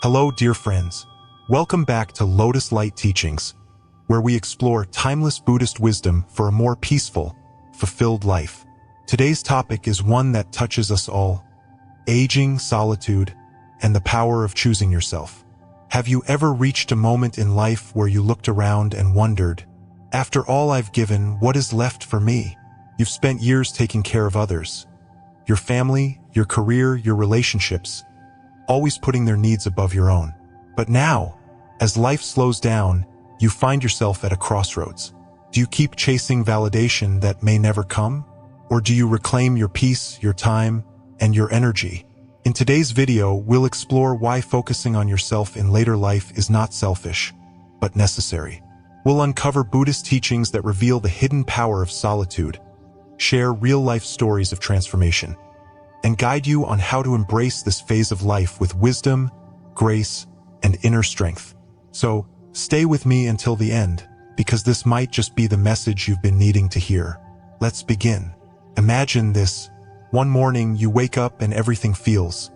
Hello, dear friends. Welcome back to Lotus Light Teachings, where we explore timeless Buddhist wisdom for a more peaceful, fulfilled life. Today's topic is one that touches us all: aging, solitude, and the power of choosing yourself. Have you ever reached a moment in life where you looked around and wondered, after all I've given, what is left for me? You've spent years taking care of others, your family, your career, your relationships, always putting their needs above your own. But now, as life slows down, you find yourself at a crossroads. Do you keep chasing validation that may never come? Or do you reclaim your peace, your time, and your energy? In today's video, we'll explore why focusing on yourself in later life is not selfish, but necessary. We'll uncover Buddhist teachings that reveal the hidden power of solitude, share real-life stories of transformation, and guide you on how to embrace this phase of life with wisdom, grace, and inner strength. So, stay with me until the end, because this might just be the message you've been needing to hear. Let's begin. Imagine this. One morning, you wake up and everything feels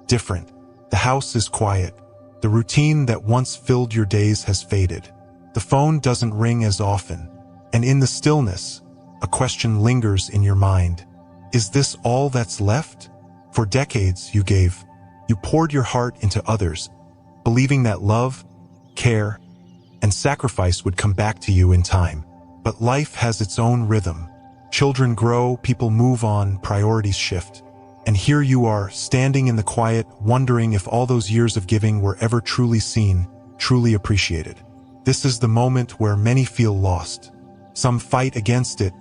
different. The house is quiet. The routine that once filled your days has faded. The phone doesn't ring as often. And in the stillness, a question lingers in your mind. Is this all that's left? For decades you gave. You poured your heart into others, believing that love, care, and sacrifice would come back to you in time. But life has its own rhythm. Children grow, people move on, priorities shift. And here you are, standing in the quiet, wondering if all those years of giving were ever truly seen, truly appreciated. This is the moment where many feel lost. Some fight against it,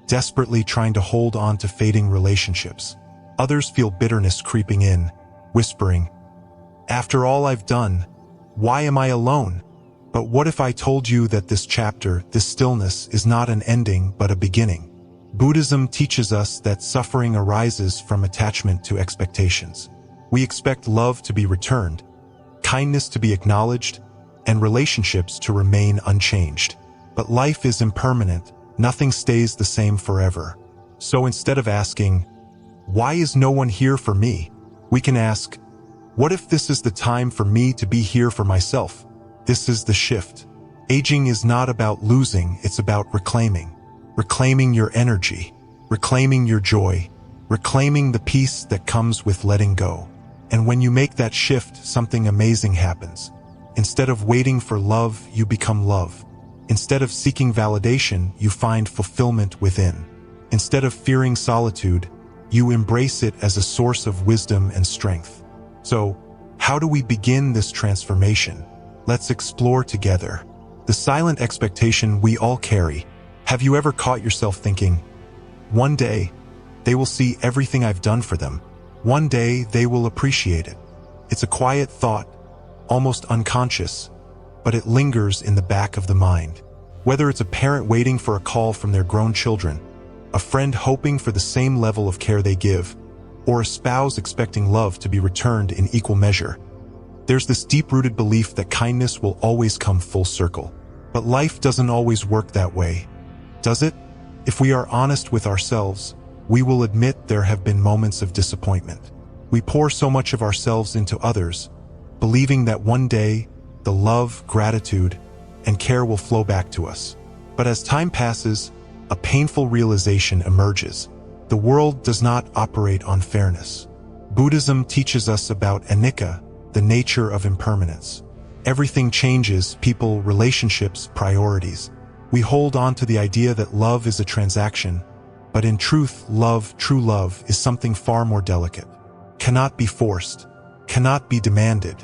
desperately trying to hold on to fading relationships. Others feel bitterness creeping in, whispering, "After all I've done, why am I alone?" But what if I told you that this chapter, this stillness, is not an ending but a beginning? Buddhism teaches us that suffering arises from attachment to expectations. We expect love to be returned, kindness to be acknowledged, and relationships to remain unchanged. But life is impermanent. Nothing stays the same forever. So instead of asking, "Why is no one here for me?" we can ask, "What if this is the time for me to be here for myself?" This is the shift. Aging is not about losing, it's about reclaiming. Reclaiming your energy, reclaiming your joy, reclaiming the peace that comes with letting go. And when you make that shift, something amazing happens. Instead of waiting for love, you become love. Instead of seeking validation, you find fulfillment within. Instead of fearing solitude, you embrace it as a source of wisdom and strength. So, how do we begin this transformation? Let's explore together. The silent expectation we all carry. Have you ever caught yourself thinking, "One day, they will see everything I've done for them. One day, they will appreciate it." It's a quiet thought, almost unconscious, but it lingers in the back of the mind. Whether it's a parent waiting for a call from their grown children, a friend hoping for the same level of care they give, or a spouse expecting love to be returned in equal measure, there's this deep-rooted belief that kindness will always come full circle. But life doesn't always work that way, does it? If we are honest with ourselves, we will admit there have been moments of disappointment. We pour so much of ourselves into others, believing that one day, the love, gratitude, and care will flow back to us. But as time passes, a painful realization emerges. The world does not operate on fairness. Buddhism teaches us about anicca, the nature of impermanence. Everything changes: people, relationships, priorities. We hold on to the idea that love is a transaction, but in truth, love, true love, is something far more delicate. Cannot be forced, cannot be demanded.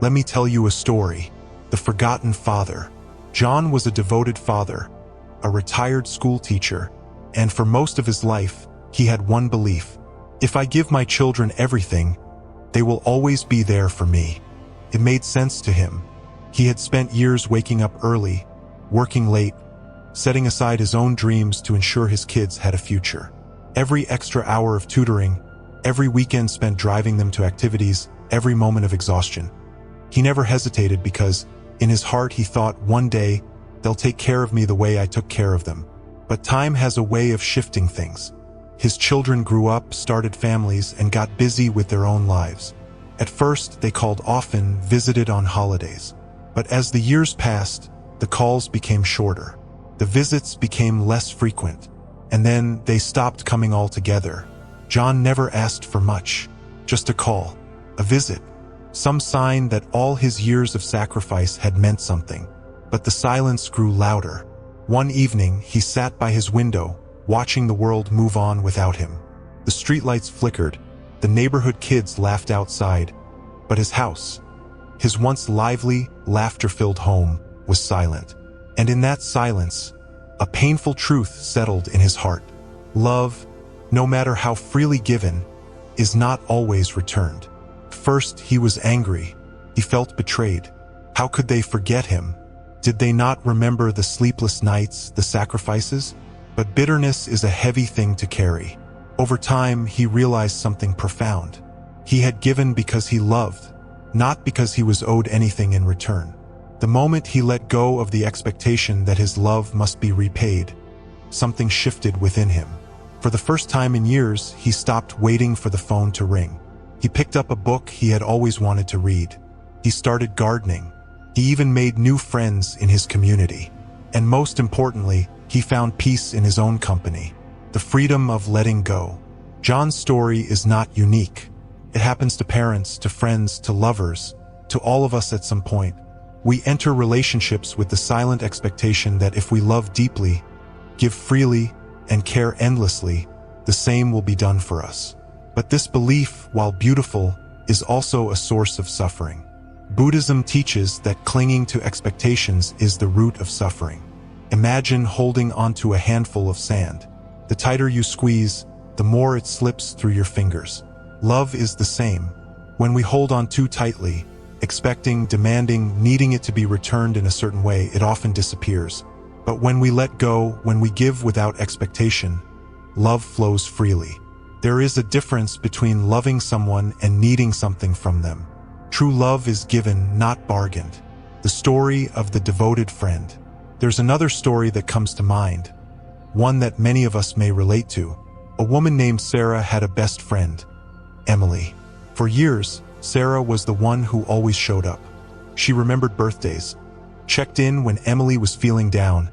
Let me tell you a story. The Forgotten Father. John was a devoted father, a retired school teacher, and for most of his life, he had one belief: if I give my children everything, they will always be there for me. It made sense to him. He had spent years waking up early, working late, setting aside his own dreams to ensure his kids had a future. Every extra hour of tutoring, every weekend spent driving them to activities, every moment of exhaustion. He never hesitated because, in his heart, he thought, one day, they'll take care of me the way I took care of them. But time has a way of shifting things. His children grew up, started families, and got busy with their own lives. At first, they called often, visited on holidays. But as the years passed, the calls became shorter. The visits became less frequent. And then they stopped coming altogether. John never asked for much. Just a call, a visit, some sign that all his years of sacrifice had meant something. But the silence grew louder. One evening, he sat by his window, watching the world move on without him. The streetlights flickered, the neighborhood kids laughed outside, but his house, his once lively, laughter-filled home, was silent. And in that silence, a painful truth settled in his heart. Love, no matter how freely given, is not always returned. First, he was angry. He felt betrayed. How could they forget him? Did they not remember the sleepless nights, the sacrifices? But bitterness is a heavy thing to carry. Over time, he realized something profound. He had given because he loved, not because he was owed anything in return. The moment he let go of the expectation that his love must be repaid, something shifted within him. For the first time in years, he stopped waiting for the phone to ring. He picked up a book he had always wanted to read. He started gardening. He even made new friends in his community. And most importantly, he found peace in his own company, the freedom of letting go. John's story is not unique. It happens to parents, to friends, to lovers, to all of us at some point. We enter relationships with the silent expectation that if we love deeply, give freely, and care endlessly, the same will be done for us. But this belief, while beautiful, is also a source of suffering. Buddhism teaches that clinging to expectations is the root of suffering. Imagine holding onto a handful of sand. The tighter you squeeze, the more it slips through your fingers. Love is the same. When we hold on too tightly, expecting, demanding, needing it to be returned in a certain way, it often disappears. But when we let go, when we give without expectation, love flows freely. There is a difference between loving someone and needing something from them. True love is given, not bargained. The story of the devoted friend. There's another story that comes to mind, one that many of us may relate to. A woman named Sarah had a best friend, Emily. For years, Sarah was the one who always showed up. She remembered birthdays, checked in when Emily was feeling down,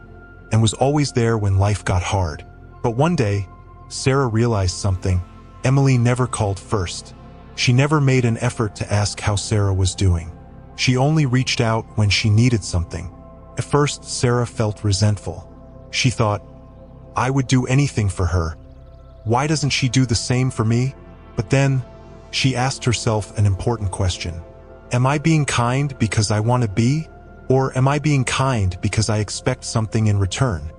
and was always there when life got hard. But one day, Sarah realized something. Emily never called first. She never made an effort to ask how Sarah was doing. She only reached out when she needed something. At first, Sarah felt resentful. She thought, I would do anything for her. Why doesn't she do the same for me? But then, she asked herself an important question. Am I being kind because I want to be? Or am I being kind because I expect something in return?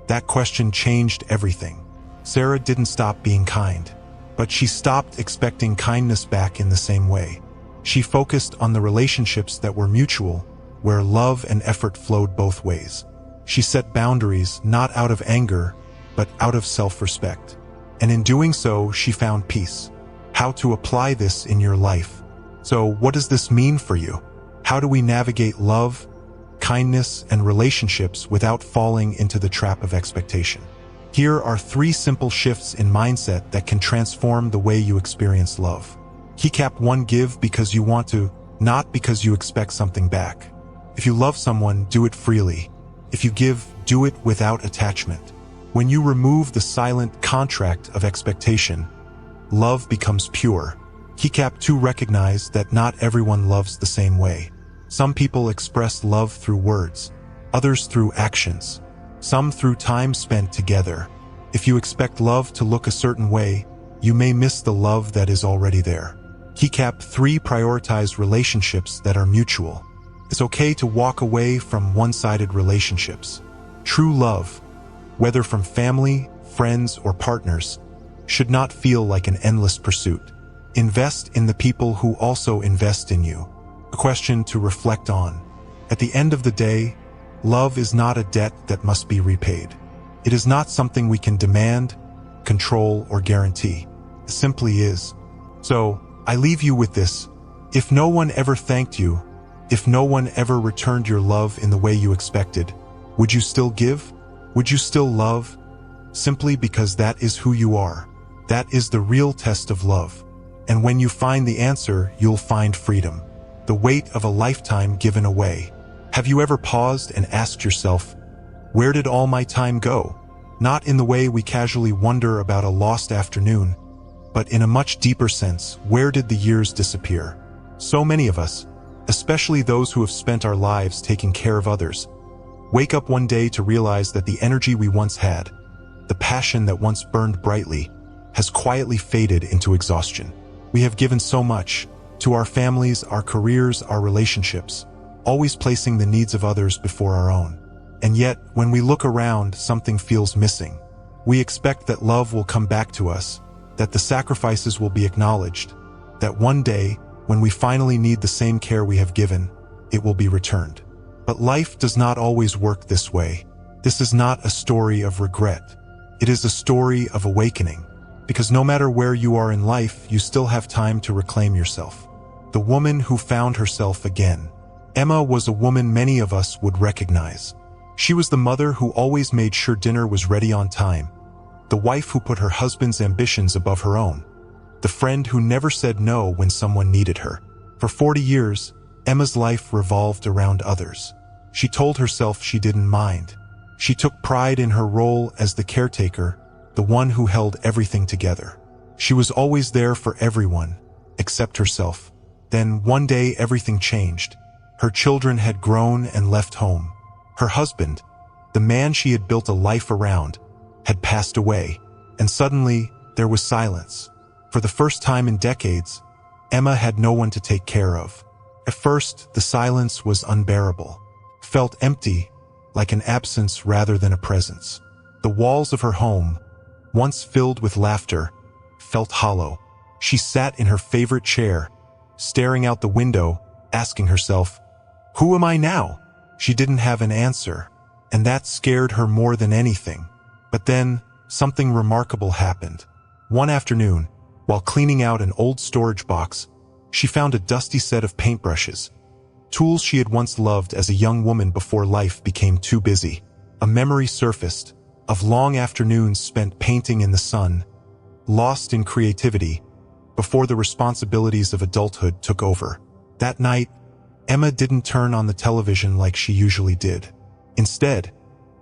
That question changed everything. Sarah didn't stop being kind, but she stopped expecting kindness back in the same way. She focused on the relationships that were mutual, where love and effort flowed both ways. She set boundaries not out of anger, but out of self-respect. And in doing so, she found peace. How to apply this in your life? So, what does this mean for you? How do we navigate love, kindness, and relationships without falling into the trap of expectation? Here are 3 simple shifts in mindset that can transform the way you experience love. Keycap 1: Give because you want to, not because you expect something back. If you love someone, do it freely. If you give, do it without attachment. When you remove the silent contract of expectation, love becomes pure. Keycap 2: Recognize that not everyone loves the same way. Some people express love through words, others through actions, some through time spent together. If you expect love to look a certain way, you may miss the love that is already there. Keycap 3: Prioritize relationships that are mutual. It's okay to walk away from one-sided relationships. True love, whether from family, friends, or partners, should not feel like an endless pursuit. Invest in the people who also invest in you. A question to reflect on. At the end of the day, love is not a debt that must be repaid. It is not something we can demand, control, or guarantee. It simply is. So, I leave you with this. If no one ever thanked you, if no one ever returned your love in the way you expected, would you still give? Would you still love? Simply because that is who you are. That is the real test of love. And when you find the answer, you'll find freedom. The weight of a lifetime given away. Have you ever paused and asked yourself, where did all my time go? Not in the way we casually wonder about a lost afternoon, but in a much deeper sense, where did the years disappear? So many of us, especially those who have spent our lives taking care of others, wake up one day to realize that the energy we once had, the passion that once burned brightly, has quietly faded into exhaustion. We have given so much, to our families, our careers, our relationships, always placing the needs of others before our own. And yet, when we look around, something feels missing. We expect that love will come back to us, that the sacrifices will be acknowledged, that one day, when we finally need the same care we have given, it will be returned. But life does not always work this way. This is not a story of regret. It is a story of awakening, because no matter where you are in life, you still have time to reclaim yourself. The woman who found herself again. Emma was a woman many of us would recognize. She was the mother who always made sure dinner was ready on time, the wife who put her husband's ambitions above her own, the friend who never said no when someone needed her. For 40 years, Emma's life revolved around others. She told herself she didn't mind. She took pride in her role as the caretaker, the one who held everything together. She was always there for everyone, except herself. Then one day everything changed. Her children had grown and left home. Her husband, the man she had built a life around, had passed away, and suddenly there was silence. For the first time in decades, Emma had no one to take care of. At first, the silence was unbearable, felt empty, like an absence rather than a presence. The walls of her home, once filled with laughter, felt hollow. She sat in her favorite chair, staring out the window, asking herself, "Who am I now?" She didn't have an answer, and that scared her more than anything. But then, something remarkable happened. One afternoon, while cleaning out an old storage box, she found a dusty set of paintbrushes, tools she had once loved as a young woman before life became too busy. A memory surfaced of long afternoons spent painting in the sun, lost in creativity, before the responsibilities of adulthood took over. That night, Emma didn't turn on the television like she usually did. Instead,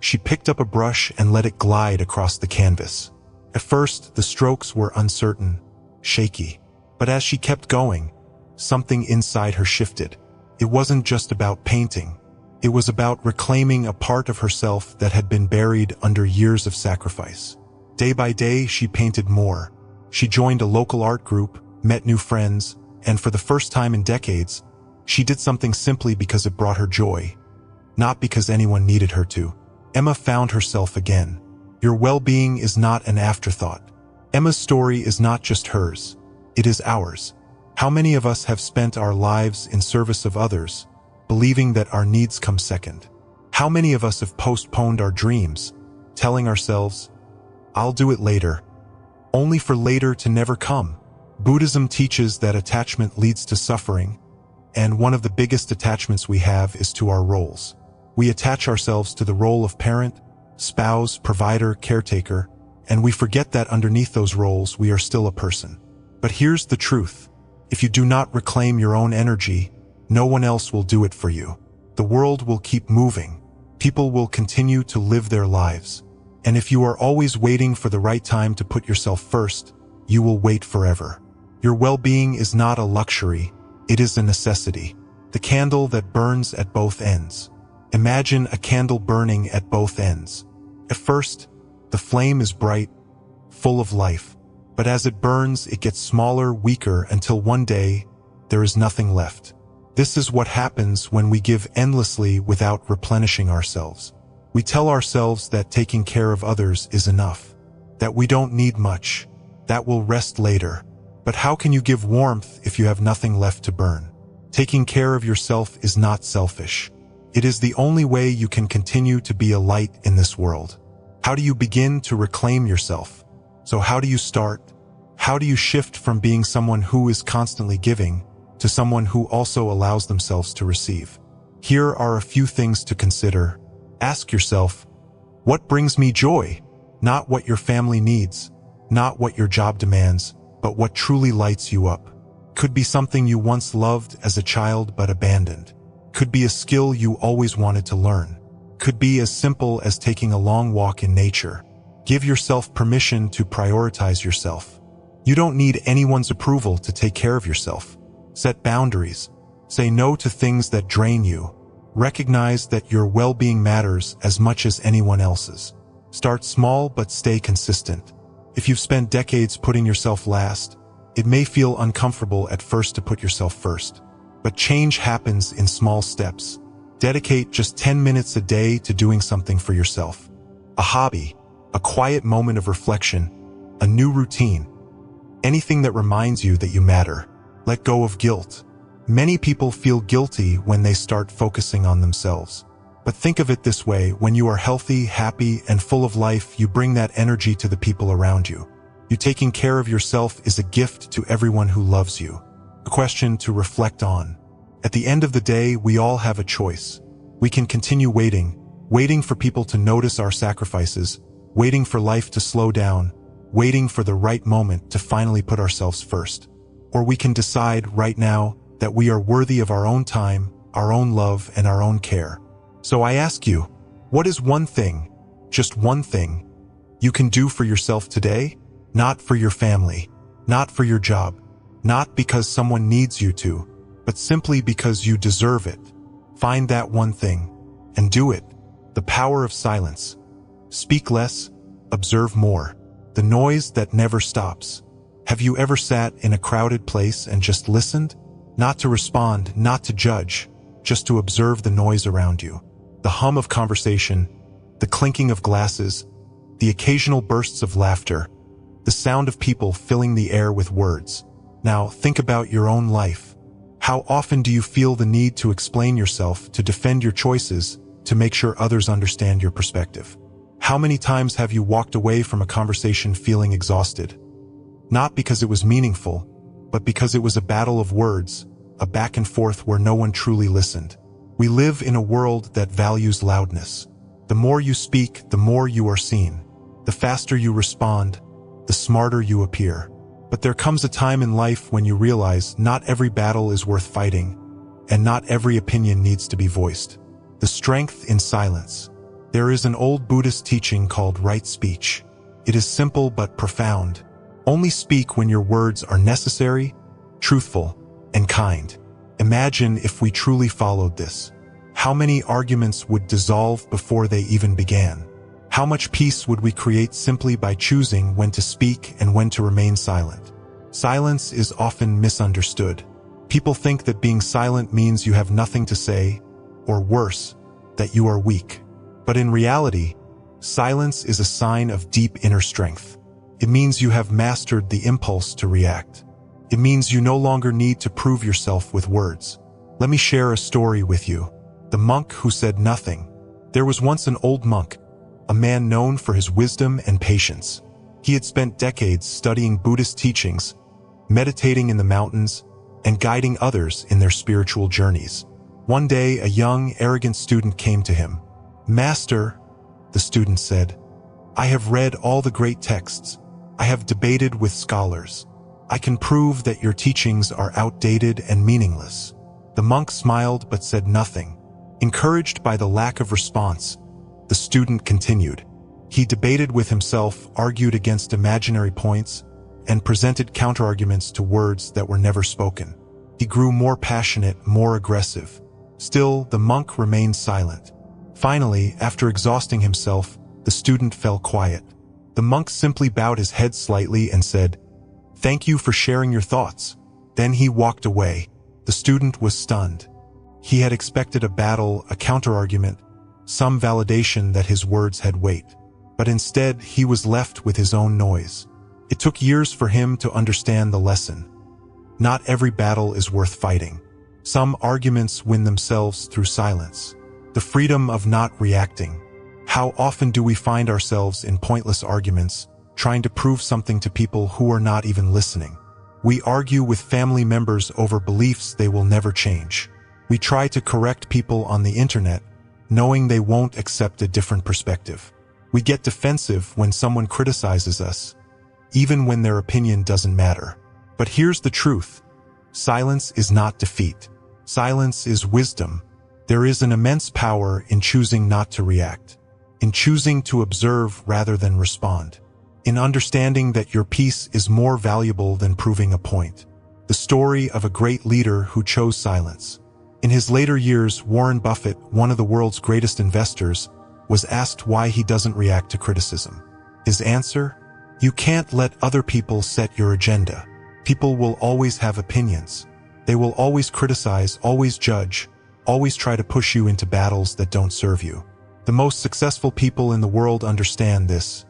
she picked up a brush and let it glide across the canvas. At first, the strokes were uncertain, shaky. But as she kept going, something inside her shifted. It wasn't just about painting. It was about reclaiming a part of herself that had been buried under years of sacrifice. Day by day, she painted more. She joined a local art group, met new friends, and for the first time in decades, she did something simply because it brought her joy, not because anyone needed her to. Emma found herself again. Your well-being is not an afterthought. Emma's story is not just hers, it is ours. How many of us have spent our lives in service of others, believing that our needs come second? How many of us have postponed our dreams, telling ourselves, "I'll do it later," only for later to never come? Buddhism teaches that attachment leads to suffering, and one of the biggest attachments we have is to our roles. We attach ourselves to the role of parent, spouse, provider, caretaker, and we forget that underneath those roles we are still a person. But here's the truth. If you do not reclaim your own energy, no one else will do it for you. The world will keep moving. People will continue to live their lives. And if you are always waiting for the right time to put yourself first, you will wait forever. Your well-being is not a luxury. It is a necessity. The candle that burns at both ends. Imagine a candle burning at both ends. At first, the flame is bright, full of life. But as it burns, it gets smaller, weaker, until one day, there is nothing left. This is what happens when we give endlessly without replenishing ourselves. We tell ourselves that taking care of others is enough, that we don't need much, that we'll rest later. But how can you give warmth if you have nothing left to burn? Taking care of yourself is not selfish. It is the only way you can continue to be a light in this world. How do you begin to reclaim yourself? So how do you start? How do you shift from being someone who is constantly giving to someone who also allows themselves to receive? Here are a few things to consider. Ask yourself, what brings me joy? Not what your family needs, not what your job demands, but what truly lights you up. Could be something you once loved as a child but abandoned. Could be a skill you always wanted to learn. Could be as simple as taking a long walk in nature. Give yourself permission to prioritize yourself. You don't need anyone's approval to take care of yourself. Set boundaries. Say no to things that drain you. Recognize that your well-being matters as much as anyone else's. Start small but stay consistent. If you've spent decades putting yourself last, it may feel uncomfortable at first to put yourself first. But change happens in small steps. Dedicate just 10 minutes a day to doing something for yourself. A hobby, a quiet moment of reflection, a new routine. Anything that reminds you that you matter. Let go of guilt. Many people feel guilty when they start focusing on themselves. But think of it this way, when you are healthy, happy, and full of life, you bring that energy to the people around you. You taking care of yourself is a gift to everyone who loves you. A question to reflect on. At the end of the day, we all have a choice. We can continue waiting for people to notice our sacrifices, waiting for life to slow down, waiting for the right moment to finally put ourselves first. Or we can decide right now that we are worthy of our own time, our own love, and our own care. So I ask you, what is one thing, just one thing, you can do for yourself today? Not for your family, not for your job, not because someone needs you to, but simply because you deserve it. Find that one thing, and do it. The power of silence. Speak less, observe more. The noise that never stops. Have you ever sat in a crowded place and just listened? Not to respond, not to judge, just to observe the noise around you. The hum of conversation, the clinking of glasses, the occasional bursts of laughter, the sound of people filling the air with words. Now, think about your own life. How often do you feel the need to explain yourself, to defend your choices, to make sure others understand your perspective? How many times have you walked away from a conversation feeling exhausted? Not because it was meaningful, but because it was a battle of words, a back and forth where no one truly listened. We live in a world that values loudness. The more you speak, the more you are seen. The faster you respond, the smarter you appear. But there comes a time in life when you realize not every battle is worth fighting, and not every opinion needs to be voiced. The strength in silence. There is an old Buddhist teaching called right speech. It is simple but profound. Only speak when your words are necessary, truthful, and kind. Imagine if we truly followed this. How many arguments would dissolve before they even began? How much peace would we create simply by choosing when to speak and when to remain silent? Silence is often misunderstood. People think that being silent means you have nothing to say, or worse, that you are weak. But in reality, silence is a sign of deep inner strength. It means you have mastered the impulse to react. It means you no longer need to prove yourself with words. Let me share a story with you. The monk who said nothing. There was once an old monk, a man known for his wisdom and patience. He had spent decades studying Buddhist teachings, meditating in the mountains, and guiding others in their spiritual journeys. One day, a young, arrogant student came to him. "Master," the student said, "I have read all the great texts. I have debated with scholars. I can prove that your teachings are outdated and meaningless." The monk smiled but said nothing. Encouraged by the lack of response, the student continued. He debated with himself, argued against imaginary points, and presented counterarguments to words that were never spoken. He grew more passionate, more aggressive. Still, the monk remained silent. Finally, after exhausting himself, the student fell quiet. The monk simply bowed his head slightly and said, "Thank you for sharing your thoughts." Then he walked away. The student was stunned. He had expected a battle, a counterargument, some validation that his words had weight. But instead, he was left with his own noise. It took years for him to understand the lesson. Not every battle is worth fighting. Some arguments win themselves through silence. The freedom of not reacting. How often do we find ourselves in pointless arguments, trying to prove something to people who are not even listening? We argue with family members over beliefs they will never change. We try to correct people on the internet, knowing they won't accept a different perspective. We get defensive when someone criticizes us, even when their opinion doesn't matter. But here's the truth. Silence is not defeat. Silence is wisdom. There is an immense power in choosing not to react, in choosing to observe rather than respond, in understanding that your peace is more valuable than proving a point. The story of a great leader who chose silence. In his later years, Warren Buffett, one of the world's greatest investors, was asked why he doesn't react to criticism. His answer? You can't let other people set your agenda. People will always have opinions. They will always criticize, always judge, always try to push you into battles that don't serve you. The most successful people in the world understand this.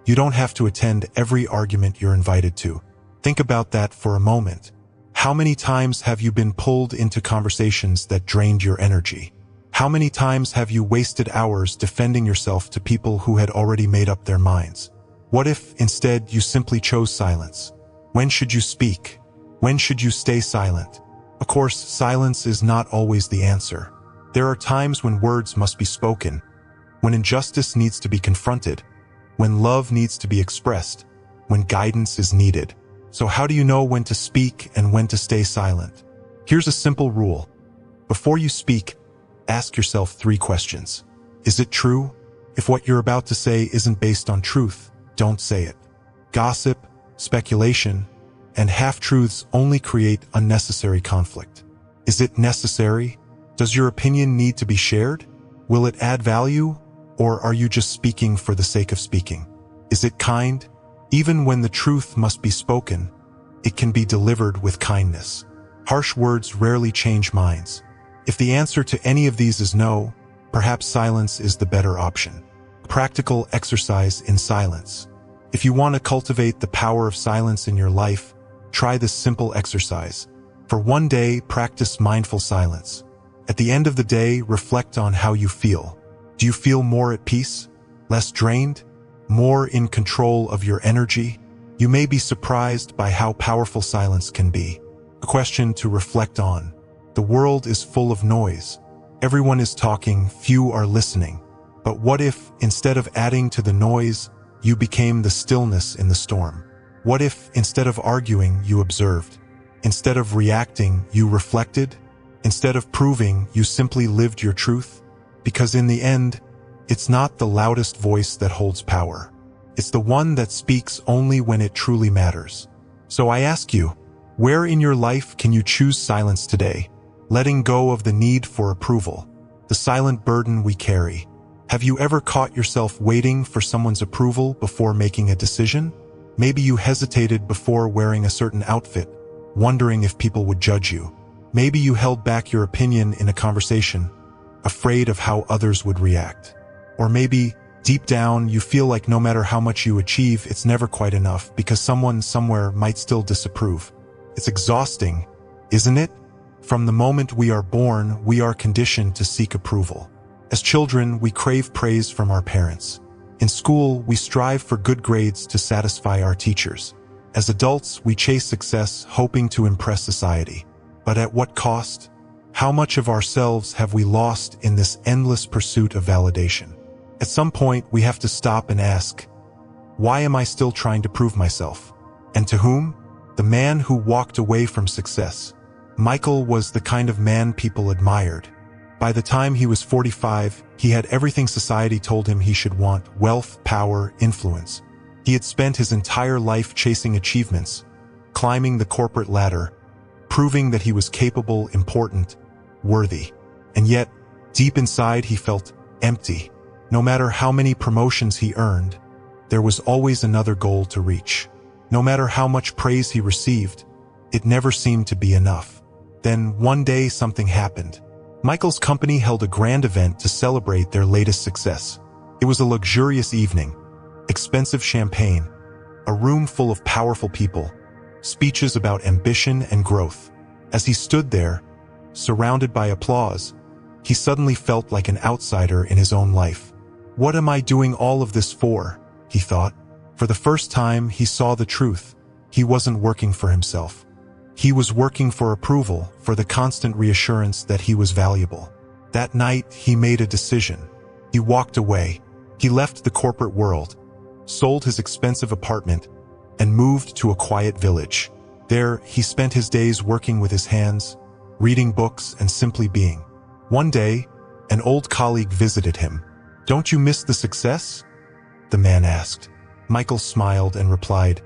You don't have to attend every argument you're invited to. Think about that for a moment. How many times have you been pulled into conversations that drained your energy? How many times have you wasted hours defending yourself to people who had already made up their minds? What if, instead, you simply chose silence? When should you speak? When should you stay silent? Of course, silence is not always the answer. There are times when words must be spoken, when injustice needs to be confronted, when love needs to be expressed, when guidance is needed. So how do you know when to speak and when to stay silent? Here's a simple rule. Before you speak, ask yourself 3 questions. Is it true? If what you're about to say isn't based on truth, don't say it. Gossip, speculation, and half-truths only create unnecessary conflict. Is it necessary? Does your opinion need to be shared? Will it add value? Or are you just speaking for the sake of speaking? Is it kind? Even when the truth must be spoken, it can be delivered with kindness. Harsh words rarely change minds. If the answer to any of these is no, perhaps silence is the better option. Practical exercise in silence. If you want to cultivate the power of silence in your life, try this simple exercise. For one day, practice mindful silence. At the end of the day, reflect on how you feel. Do you feel more at peace? Less drained? More in control of your energy? You may be surprised by how powerful silence can be. A question to reflect on. The world is full of noise. Everyone is talking, few are listening. But what if, instead of adding to the noise, you became the stillness in the storm? What if, instead of arguing, you observed? Instead of reacting, you reflected? Instead of proving, you simply lived your truth? Because in the end, it's not the loudest voice that holds power. It's the one that speaks only when it truly matters. So I ask you, where in your life can you choose silence today? Letting go of the need for approval, the silent burden we carry. Have you ever caught yourself waiting for someone's approval before making a decision? Maybe you hesitated before wearing a certain outfit, wondering if people would judge you. Maybe you held back your opinion in a conversation, afraid of how others would react. Or maybe, deep down, you feel like no matter how much you achieve, it's never quite enough because someone somewhere might still disapprove. It's exhausting, isn't it? From the moment we are born, we are conditioned to seek approval. As children, we crave praise from our parents. In school, we strive for good grades to satisfy our teachers. As adults, we chase success, hoping to impress society. But at what cost? How much of ourselves have we lost in this endless pursuit of validation? At some point, we have to stop and ask, why am I still trying to prove myself? And to whom? The man who walked away from success. Michael was the kind of man people admired. By the time he was 45, he had everything society told him he should want: wealth, power, influence. He had spent his entire life chasing achievements, climbing the corporate ladder, proving that he was capable, important, worthy. And yet, deep inside, he felt empty. No matter how many promotions he earned, there was always another goal to reach. No matter how much praise he received, it never seemed to be enough. Then, one day, something happened. Michael's company held a grand event to celebrate their latest success. It was a luxurious evening, expensive champagne, a room full of powerful people, speeches about ambition and growth. As he stood there, surrounded by applause, he suddenly felt like an outsider in his own life. What am I doing all of this for? He thought. For the first time, he saw the truth. He wasn't working for himself. He was working for approval, for the constant reassurance that he was valuable. That night, he made a decision. He walked away. He left the corporate world, sold his expensive apartment, and moved to a quiet village. There, he spent his days working with his hands, reading books, and simply being. One day, an old colleague visited him. "Don't you miss the success?" the man asked. Michael smiled and replied,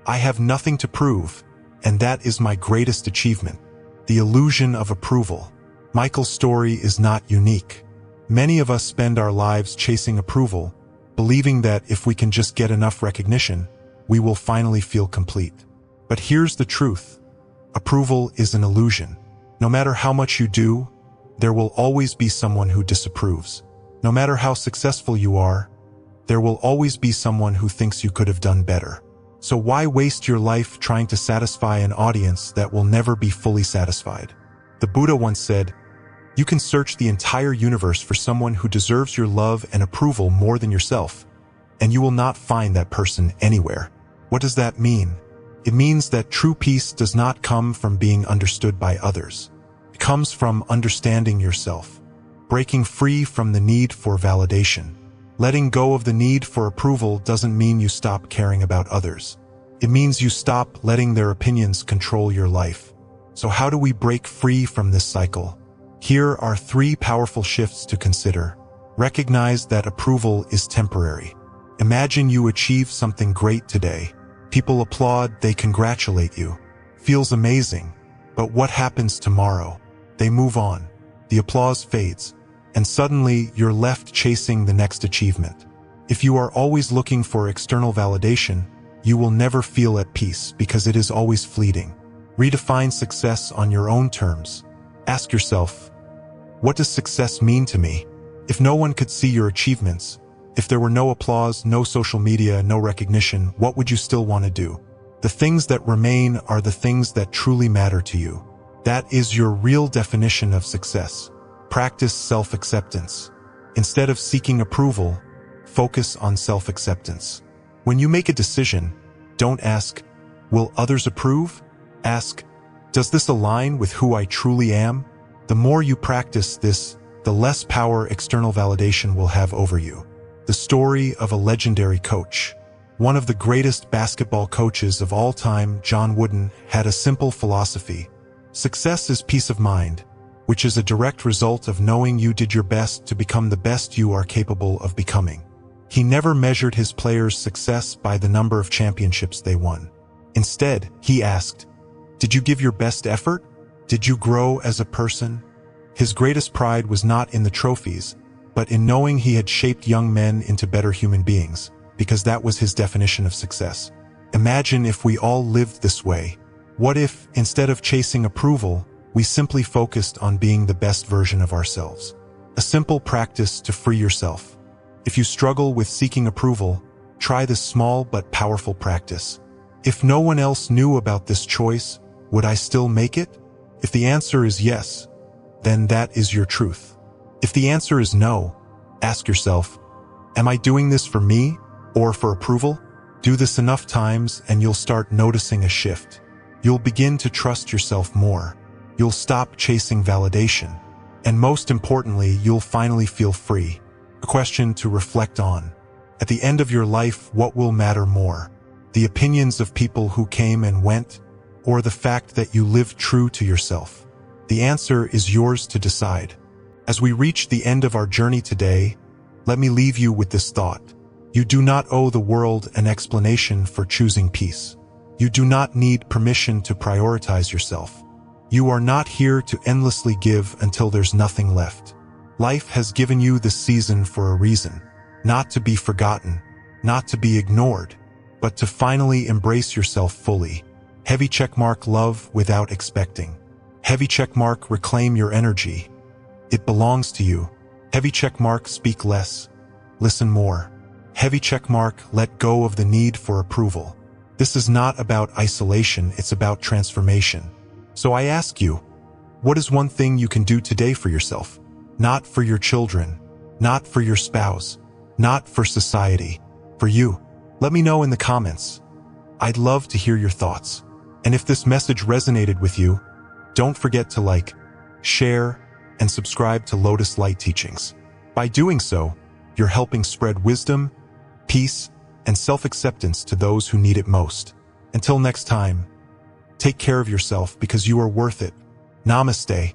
"I have nothing to prove, and that is my greatest achievement." The illusion of approval. Michael's story is not unique. Many of us spend our lives chasing approval, believing that if we can just get enough recognition, we will finally feel complete. But here's the truth. Approval is an illusion. No matter how much you do, there will always be someone who disapproves. No matter how successful you are, there will always be someone who thinks you could have done better. So why waste your life trying to satisfy an audience that will never be fully satisfied? The Buddha once said, "You can search the entire universe for someone who deserves your love and approval more than yourself, and you will not find that person anywhere." What does that mean? It means that true peace does not come from being understood by others. It comes from understanding yourself, breaking free from the need for validation. Letting go of the need for approval doesn't mean you stop caring about others. It means you stop letting their opinions control your life. So how do we break free from this cycle? Here are 3 powerful shifts to consider. Recognize that approval is temporary. Imagine you achieve something great today. People applaud, they congratulate you. Feels amazing. But what happens tomorrow? They move on. The applause fades. And suddenly, you're left chasing the next achievement. If you are always looking for external validation, you will never feel at peace because it is always fleeting. Redefine success on your own terms. Ask yourself, what does success mean to me? If no one could see your achievements, if there were no applause, no social media, no recognition, what would you still want to do? The things that remain are the things that truly matter to you. That is your real definition of success. Practice self-acceptance. Instead of seeking approval, focus on self-acceptance. When you make a decision, don't ask, "Will others approve?" Ask, "Does this align with who I truly am?" The more you practice this, the less power external validation will have over you. The story of a legendary coach. One of the greatest basketball coaches of all time, John Wooden, had a simple philosophy. Success is peace of mind, which is a direct result of knowing you did your best to become the best you are capable of becoming. He never measured his players' success by the number of championships they won. Instead, he asked, "Did you give your best effort? Did you grow as a person?" His greatest pride was not in the trophies, but in knowing he had shaped young men into better human beings, because that was his definition of success. Imagine if we all lived this way. What if, instead of chasing approval, we simply focused on being the best version of ourselves? A simple practice to free yourself. If you struggle with seeking approval, try this small but powerful practice. If no one else knew about this choice, would I still make it? If the answer is yes, then that is your truth. If the answer is no, ask yourself, am I doing this for me or for approval? Do this enough times and you'll start noticing a shift. You'll begin to trust yourself more. You'll stop chasing validation. And most importantly, you'll finally feel free. A question to reflect on. At the end of your life, what will matter more? The opinions of people who came and went, or the fact that you lived true to yourself? The answer is yours to decide. As we reach the end of our journey today, let me leave you with this thought. You do not owe the world an explanation for choosing peace. You do not need permission to prioritize yourself. You are not here to endlessly give until there's nothing left. Life has given you this season for a reason, not to be forgotten, not to be ignored, but to finally embrace yourself fully. Heavy checkmark love without expecting. Heavy checkmark reclaim your energy. It belongs to you. Heavy checkmark speak less, listen more. Heavy checkmark let go of the need for approval. This is not about isolation, it's about transformation. So I ask you, what is one thing you can do today for yourself? Not for your children, not for your spouse, not for society, for you. Let me know in the comments. I'd love to hear your thoughts. And if this message resonated with you, don't forget to like, share, and subscribe to Lotus Light Teachings. By doing so, you're helping spread wisdom, peace, and self-acceptance to those who need it most. Until next time, take care of yourself because you are worth it. Namaste.